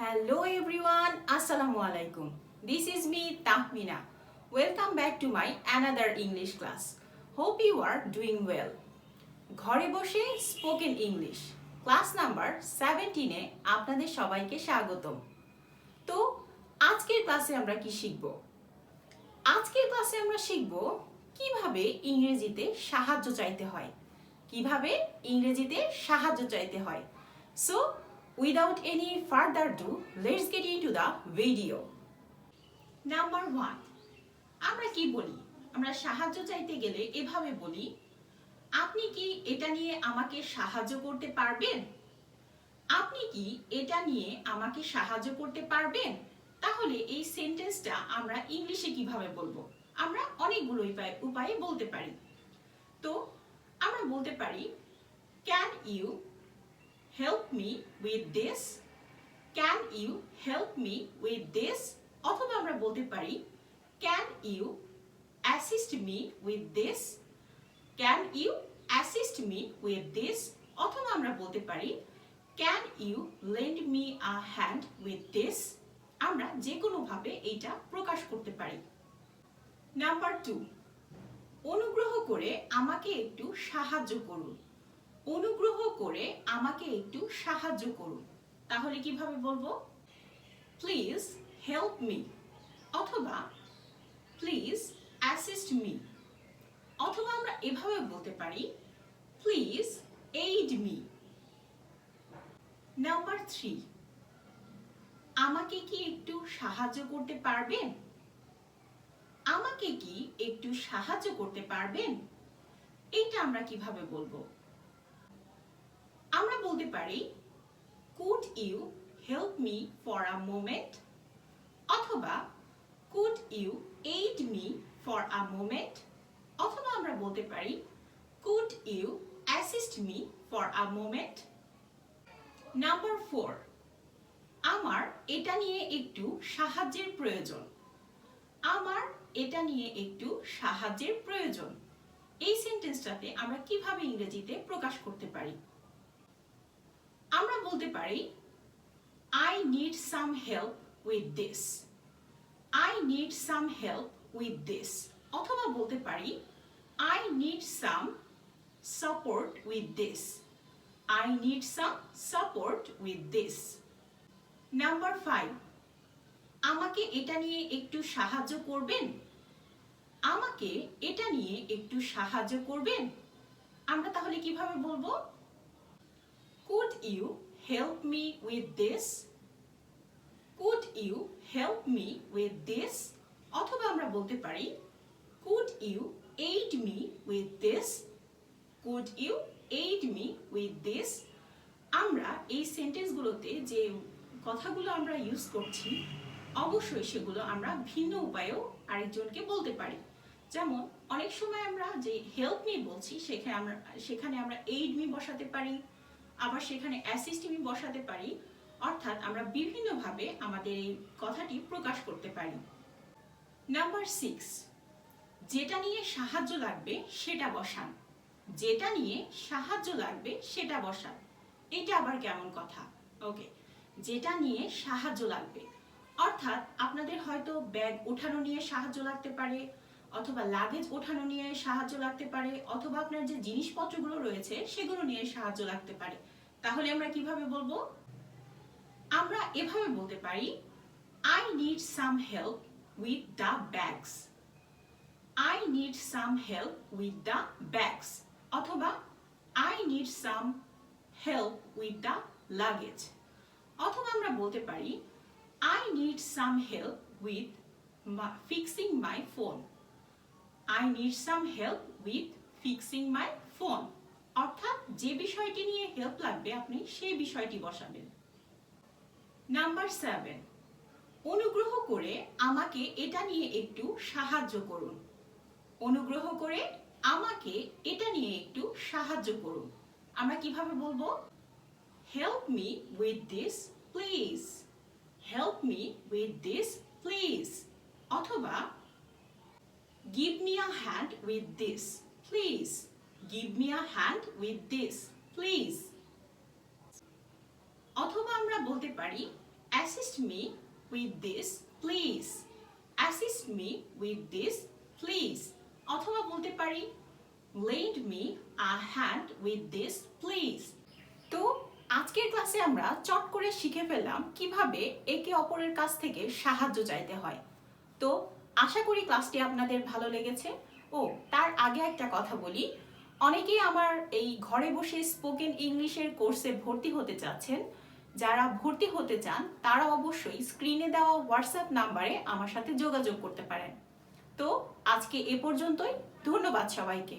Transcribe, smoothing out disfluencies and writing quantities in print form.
Hello everyone, Assalamu alaikum. This is me Tahmina. Welcome back to my another English class. Hope you are doing well. ঘরে বসে spoken English class number 17 এ আপনাদের সবাইকে স্বাগতম। তো আজকের ক্লাসে আমরা কি শিখব? আজকের ক্লাসে আমরা শিখব কিভাবে ইংরেজিতে সাহায্য চাইতে হয়। কিভাবে ইংরেজিতে সাহায্য চাইতে হয়। So without any further ado, let's get into the video. Number 1. আমরা কি বলি? আমরা সাহায্য চাইতে গেলে এভাবে বলি, আপনি কি এটা নিয়ে আমাকে সাহায্য করতে পারবেন? আপনি কি এটা নিয়ে আমাকে সাহায্য করতে পারবেন? তাহলে এই সেন্টেন্সটা আমরা ইংলিশে কিভাবে বলবো? আমরা অনেকগুলো উপায়ে বলতে পারি। তো আমরা বলতে পারি, can you help me with this? Can you help me with this? অথবা আমরা বলতে পারি, can you assist me with this? Can you assist me with this? অথবা আমরা বলতে পারি, can you lend me a hand with this? আমরা যে কোনো ভাবে এইটা প্রকাশ করতে পারি। নাম্বার 2, অনুগ্রহ করে আমাকে একটু সাহায্য করুন। অনুগ্রহ করে আমাকে একটু সাহায্য করুন। তাহলে কিভাবে বলবো? প্লিজ হেল্প মি, অথবা প্লিজ অ্যাসিস্ট মি, অথবা আমরা এভাবে বলতে পারি, প্লিজ এইড মি। নাম্বার 3, আমাকে কি একটু সাহায্য করতে পারবেন? আমাকে কি একটু সাহায্য করতে পারবেন? এটা আমরা কিভাবে বলবো? আমরা বলতে পারি, could you help me for a moment? অথবা could you aid me for a moment? অথবা আমরা বলতে পারি, could you assist me for a moment? Number 4, আমার এটা নিয়ে একটু সাহায্যের প্রয়োজন। আমার এটা নিয়ে একটু সাহায্যের প্রয়োজন। এই সেন্টেন্সটাতে আমরা কিভাবে ইংরেজিতে প্রকাশ করতে পারি? আমরা বলতে পারি, I need some help with this. I need some help with this. অথবা বলতে পারি, I need some support with this. I need some support with this. Number 5, আমাকে এটা নিয়ে একটু সাহায্য করবেন? আমাকে এটা নিয়ে একটু সাহায্য করবেন? আমরা তাহলে কিভাবে বলবো? Could you help me with this? Could you help me with this? অথবা আমরা বলতে পারি, could you aid me with this? Could you aid me with this? আমরা এই সেন্টেন্সগুলোতে যে কথাগুলো আমরা ইউজ করছি, অবশ্যই সেগুলো আমরা ভিন্ন উপায়েও আরেকজনকে বলতে পারি। যেমন অনেক সময় আমরা যে হেল্প মি বলছি সেখানে আমরা এইড মি বসাতে পারি, আবার সেখানে অ্যাসিস্ট মি বসাতে পারি। অর্থাৎ আমরা বিভিন্নভাবে আমাদের এই কথাটি প্রকাশ করতে পারি। নাম্বার 6, যেটা নিয়ে সাহায্য লাগবে সেটা বসান। যেটা নিয়ে সাহায্য লাগবে সেটা বসান। এটা আবার কেমন কথা? ওকে, যেটা নিয়ে সাহায্য লাগবে অর্থাৎ আপনাদের হয়তো ব্যাগ ওঠানো নিয়ে সাহায্য লাগতে পারে, অথবা লাগেজ ওঠানো নিয়ে সাহায্য লাগতে পারে, অথবা আপনার যে জিনিসপত্রগুলো রয়েছে সেগুলো নিয়ে সাহায্য লাগতে পারে। তাহলে আমরা কিভাবে বলবো? আমরা এভাবে বলতে পারি, I need some help with the bags. I need some help with the bags. অথবা I need some help with the luggage. অথবা আমরা বলতে পারি, I need some help with fixing my phone. I need some help with fixing my phone. অর্থাৎ যে বিষয়টি নিয়ে help লাগবে আপনি সেই বিষয়টি বসাবেন। নাম্বার 7, অনুগ্রহ করে আমাকে এটা নিয়ে একটু সাহায্য করুন। অনুগ্রহ করে আমাকে এটা নিয়ে একটু সাহায্য করুন। আমরা কিভাবে বলবো? Help me with this, please. Help me with this, please. অথবা give me a hand with this, please. Give me a hand with this, please. অথবা আমরা বলতে পারি, assist me with this please. assist me with this please. অথবা বলতে পারি lend me a hand with this please. তো আজকের ক্লাসে আমরা চট করে শিখে ফেললাম কিভাবে একে অপরের কাছ থেকে সাহায্য চাইতে হয়। তো আশা করি ক্লাসটি আপনাদের ভালো লেগেছে। ও তার আগে একটা কথা বলি, অনেকেই আমার এই ঘরে বসে স্পোকেন ইংলিশের কোর্সে ভর্তি হতে চাচ্ছেন। যারা ভর্তি হতে চান তারা অবশ্যই স্ক্রিনে দেওয়া হোয়াটসঅ্যাপ নাম্বারে আমার সাথে যোগাযোগ করতে পারেন। তো আজকে এ পর্যন্তই। ধন্যবাদ সবাইকে।